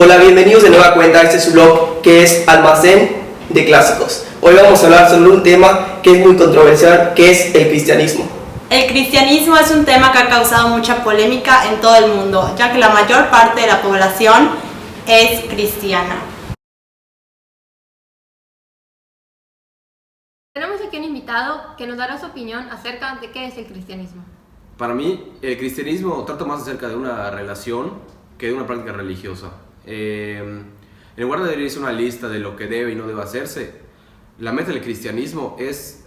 Hola, bienvenidos de nueva cuenta a este su blog que es Almacén de Clásicos. Hoy vamos a hablar sobre un tema que es muy controversial, que es el cristianismo. El cristianismo es un tema que ha causado mucha polémica en todo el mundo, ya que la mayor parte de la población es cristiana. Tenemos aquí un invitado que nos dará su opinión acerca de qué es el cristianismo. Para mí, el cristianismo trata más acerca de una relación que de una práctica religiosa. En lugar de irse una lista de lo que debe y no debe hacerse, la meta del cristianismo es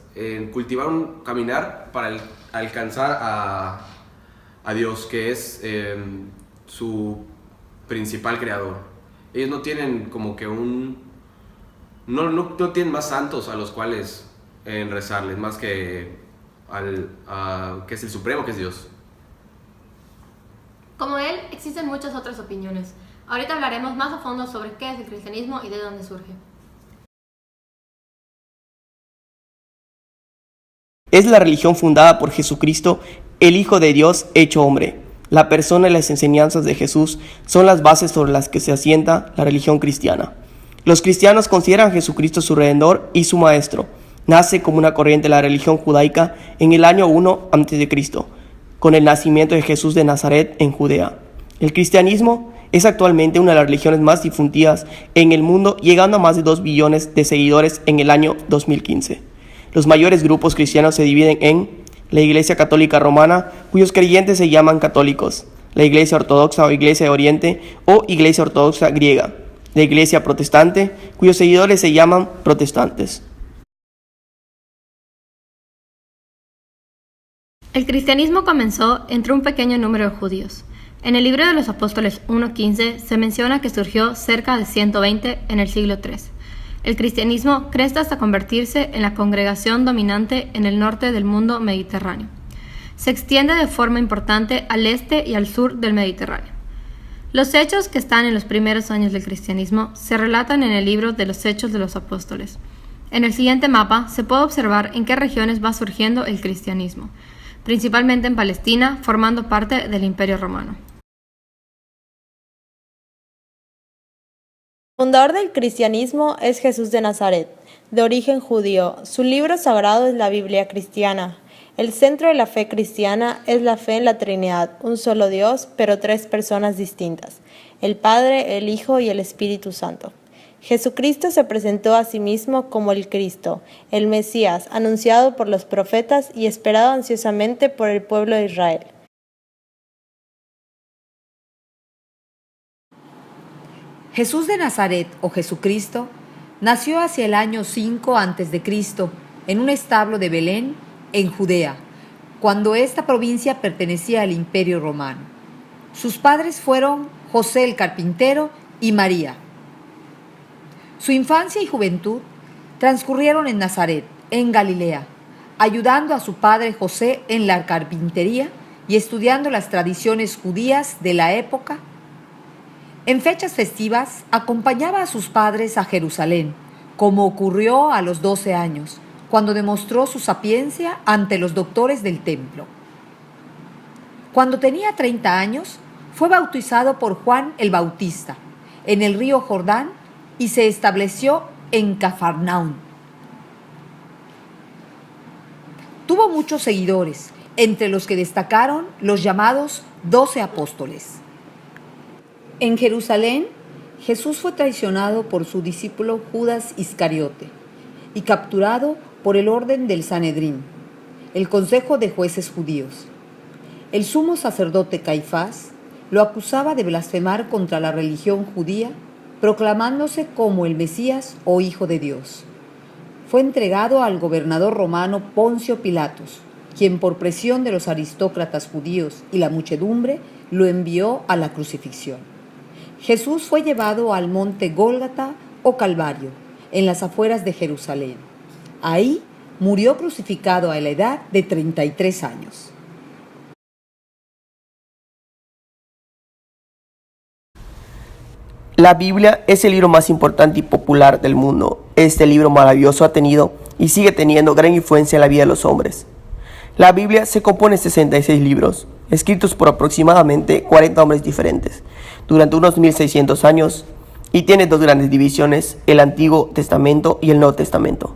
cultivar un caminar para alcanzar a Dios, que es su principal creador. Ellos no tienen como que no tienen más santos a los cuales rezarles, más que que es el supremo, que es Dios. Como él, existen muchas otras opiniones. Ahorita hablaremos más a fondo sobre qué es el cristianismo y de dónde surge. Es la religión fundada por Jesucristo, el Hijo de Dios hecho hombre. La persona y las enseñanzas de Jesús son las bases sobre las que se asienta la religión cristiana. Los cristianos consideran a Jesucristo su Redentor y su Maestro. Nace como una corriente de la religión judaica en el año 1 a.C., con el nacimiento de Jesús de Nazaret en Judea. El cristianismo es actualmente una de las religiones más difundidas en el mundo, llegando a más de 2 billones de seguidores en el año 2015. Los mayores grupos cristianos se dividen en la Iglesia Católica Romana, cuyos creyentes se llaman católicos, la Iglesia Ortodoxa o Iglesia de Oriente o Iglesia Ortodoxa griega, la Iglesia Protestante, cuyos seguidores se llaman protestantes. El cristianismo comenzó entre un pequeño número de judíos. En el libro de los Apóstoles 1:15 se menciona que surgió cerca de 120 en el siglo III. El cristianismo crece hasta convertirse en la congregación dominante en el norte del mundo mediterráneo. Se extiende de forma importante al este y al sur del Mediterráneo. Los hechos que están en los primeros años del cristianismo se relatan en el libro de los Hechos de los Apóstoles. En el siguiente mapa se puede observar en qué regiones va surgiendo el cristianismo, principalmente en Palestina, formando parte del Imperio Romano. El fundador del cristianismo es Jesús de Nazaret, de origen judío. Su libro sagrado es la Biblia cristiana. El centro de la fe cristiana es la fe en la Trinidad, un solo Dios, pero 3 personas distintas, el Padre, el Hijo y el Espíritu Santo. Jesucristo se presentó a sí mismo como el Cristo, el Mesías, anunciado por los profetas y esperado ansiosamente por el pueblo de Israel. Jesús de Nazaret, o Jesucristo, nació hacia el año 5 a.C. en un establo de Belén, en Judea, cuando esta provincia pertenecía al Imperio Romano. Sus padres fueron José el carpintero y María. Su infancia y juventud transcurrieron en Nazaret, en Galilea, ayudando a su padre José en la carpintería y estudiando las tradiciones judías de la época. En fechas festivas, acompañaba a sus padres a Jerusalén, como ocurrió a los 12 años, cuando demostró su sapiencia ante los doctores del templo. Cuando tenía 30 años, fue bautizado por Juan el Bautista en el río Jordán y se estableció en Cafarnaún. Tuvo muchos seguidores, entre los que destacaron los llamados 12 apóstoles. En Jerusalén, Jesús fue traicionado por su discípulo Judas Iscariote y capturado por el orden del Sanedrín, el consejo de jueces judíos. El sumo sacerdote Caifás lo acusaba de blasfemar contra la religión judía, proclamándose como el Mesías o Hijo de Dios. Fue entregado al gobernador romano Poncio Pilatos, quien por presión de los aristócratas judíos y la muchedumbre lo envió a la crucifixión. Jesús fue llevado al monte Gólgata o Calvario, en las afueras de Jerusalén. Ahí murió crucificado a la edad de 33 años. La Biblia es el libro más importante y popular del mundo. Este libro maravilloso ha tenido y sigue teniendo gran influencia en la vida de los hombres. La Biblia se compone de 66 libros, escritos por aproximadamente 40 hombres diferentes. durante unos 1600 años y tiene dos grandes divisiones, el Antiguo Testamento y el Nuevo Testamento.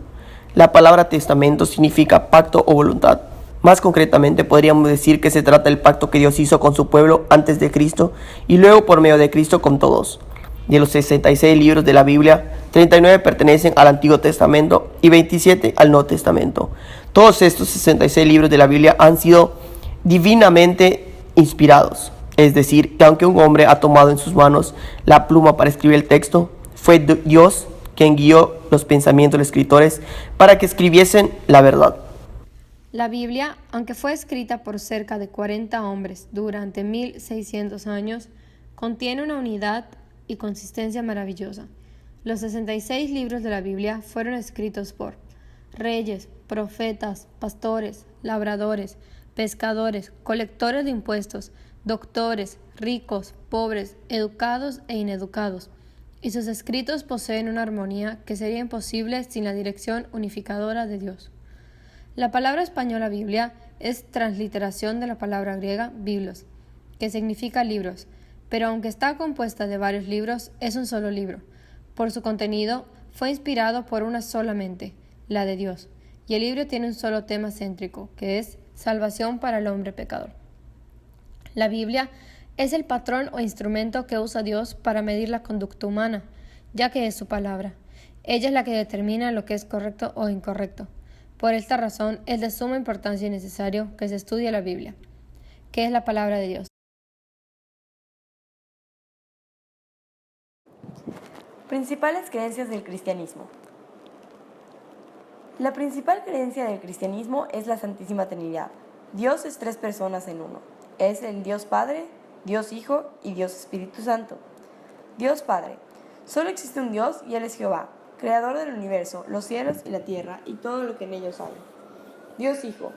La palabra testamento significa pacto o voluntad. Más concretamente podríamos decir que se trata del pacto que Dios hizo con su pueblo antes de Cristo y luego por medio de Cristo con todos. De los 66 libros de la Biblia, 39 pertenecen al Antiguo Testamento y 27 al Nuevo Testamento. Todos estos 66 libros de la Biblia han sido divinamente inspirados, es decir, que aunque un hombre ha tomado en sus manos la pluma para escribir el texto, fue Dios quien guió los pensamientos de los escritores para que escribiesen la verdad. La Biblia, aunque fue escrita por cerca de 40 hombres durante 1600 años, contiene una unidad y consistencia maravillosa. Los 66 libros de la Biblia fueron escritos por reyes, profetas, pastores, labradores, pescadores, colectores de impuestos, doctores, ricos, pobres, educados e ineducados, y sus escritos poseen una armonía que sería imposible sin la dirección unificadora de Dios. La palabra española Biblia es transliteración de la palabra griega biblos, que significa libros, pero aunque está compuesta de varios libros, es un solo libro. Por su contenido, fue inspirado por una sola mente, la de Dios, y el libro tiene un solo tema céntrico, que es salvación para el hombre pecador. La Biblia es el patrón o instrumento que usa Dios para medir la conducta humana, ya que es su palabra. Ella es la que determina lo que es correcto o incorrecto. Por esta razón, es de suma importancia y necesario que se estudie la Biblia, que es la palabra de Dios. Principales creencias del cristianismo. La principal creencia del cristianismo es la Santísima Trinidad. Dios es tres personas en uno. Es el Dios Padre, Dios Hijo y Dios Espíritu Santo. Dios Padre. Solo existe un Dios y Él es Jehová, creador del universo, los cielos y la tierra y todo lo que en ellos hay. Dios Hijo.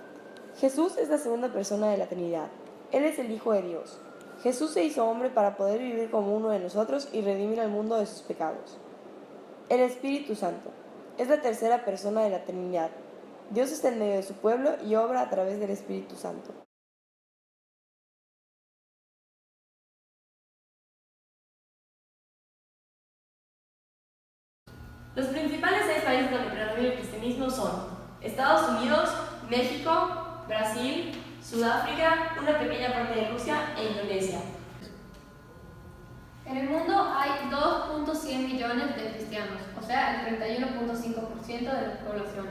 Jesús es la segunda persona de la Trinidad. Él es el Hijo de Dios. Jesús se hizo hombre para poder vivir como uno de nosotros y redimir al mundo de sus pecados. El Espíritu Santo. Es la tercera persona de la Trinidad. Dios está en medio de su pueblo y obra a través del Espíritu Santo. Los principales 6 países donde predomina el cristianismo son Estados Unidos, México, Brasil, Sudáfrica, una pequeña parte de Rusia e Indonesia. En el mundo hay 2.100 millones de cristianos, o sea, el 31.5% de la población.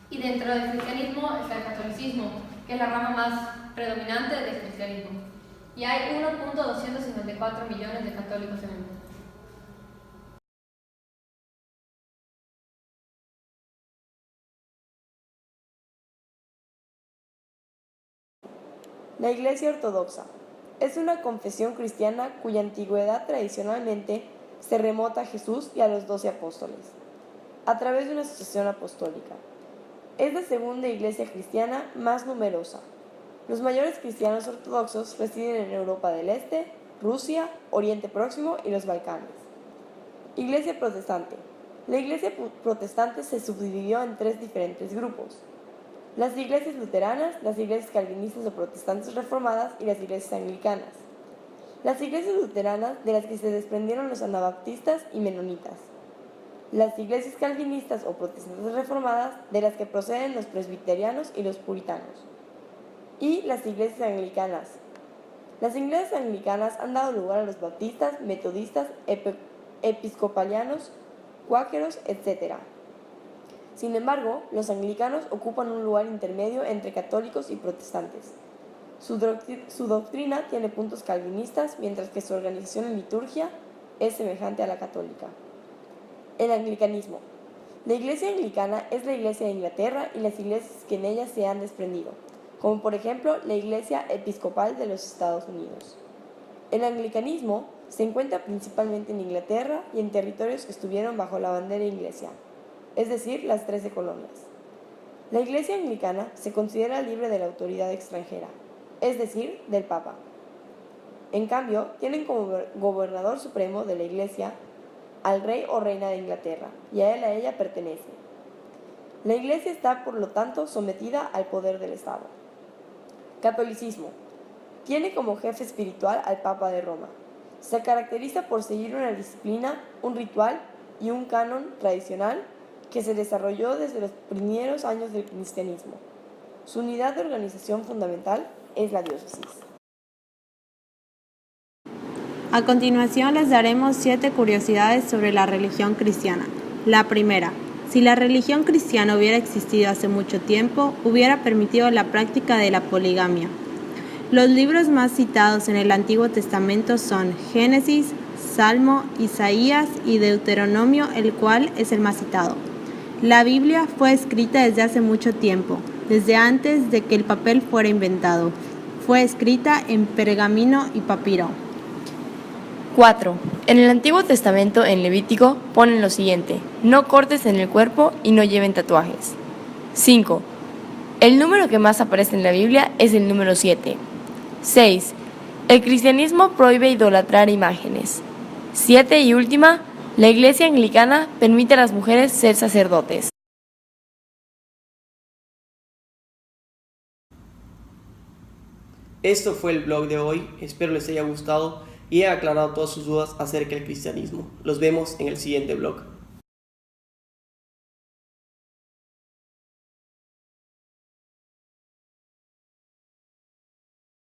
Y dentro del cristianismo está el catolicismo, que es la rama más predominante del cristianismo. Y hay 1.254 millones de católicos en el mundo. La Iglesia Ortodoxa es una confesión cristiana cuya antigüedad tradicionalmente se remota a Jesús y a los 12 apóstoles, a través de una sucesión apostólica. Es la segunda iglesia cristiana más numerosa. Los mayores cristianos ortodoxos residen en Europa del Este, Rusia, Oriente Próximo y los Balcanes. Iglesia protestante. La iglesia protestante se subdividió en 3 diferentes grupos: las iglesias luteranas, las iglesias calvinistas o protestantes reformadas y las iglesias anglicanas. Las iglesias luteranas, de las que se desprendieron los anabaptistas y menonitas. Las iglesias calvinistas o protestantes reformadas, de las que proceden los presbiterianos y los puritanos. Y las iglesias anglicanas. Las iglesias anglicanas han dado lugar a los bautistas, metodistas, episcopalianos, cuáqueros, etc. Sin embargo, los anglicanos ocupan un lugar intermedio entre católicos y protestantes. Su doctrina tiene puntos calvinistas, mientras que su organización en liturgia es semejante a la católica. El anglicanismo. La iglesia anglicana es la iglesia de Inglaterra y las iglesias que en ella se han desprendido, como por ejemplo la iglesia episcopal de los Estados Unidos. El anglicanismo se encuentra principalmente en Inglaterra y en territorios que estuvieron bajo la bandera inglesa, es decir, las 13 colonias. La iglesia anglicana se considera libre de la autoridad extranjera, es decir, del Papa. En cambio, tienen como gobernador supremo de la iglesia al rey o reina de Inglaterra, y a ella pertenece. La iglesia está, por lo tanto, sometida al poder del Estado. Catolicismo. Tiene como jefe espiritual al Papa de Roma. Se caracteriza por seguir una disciplina, un ritual y un canon tradicional que se desarrolló desde los primeros años del cristianismo. Su unidad de organización fundamental es la diócesis. A continuación les daremos 7 curiosidades sobre la religión cristiana. La primera, si la religión cristiana hubiera existido hace mucho tiempo, hubiera permitido la práctica de la poligamia. Los libros más citados en el Antiguo Testamento son Génesis, Salmo, Isaías y Deuteronomio, el cual es el más citado. La Biblia fue escrita desde hace mucho tiempo, desde antes de que el papel fuera inventado. Fue escrita en pergamino y papiro. 4. En el Antiguo Testamento, en Levítico, ponen lo siguiente: no cortes en el cuerpo y no lleven tatuajes. 5. El número que más aparece en la Biblia es el número 7. 6. El cristianismo prohíbe idolatrar imágenes. 7 y última, la Iglesia Anglicana permite a las mujeres ser sacerdotes. Esto fue el blog de hoy, espero les haya gustado y haya aclarado todas sus dudas acerca del cristianismo. Los vemos en el siguiente blog.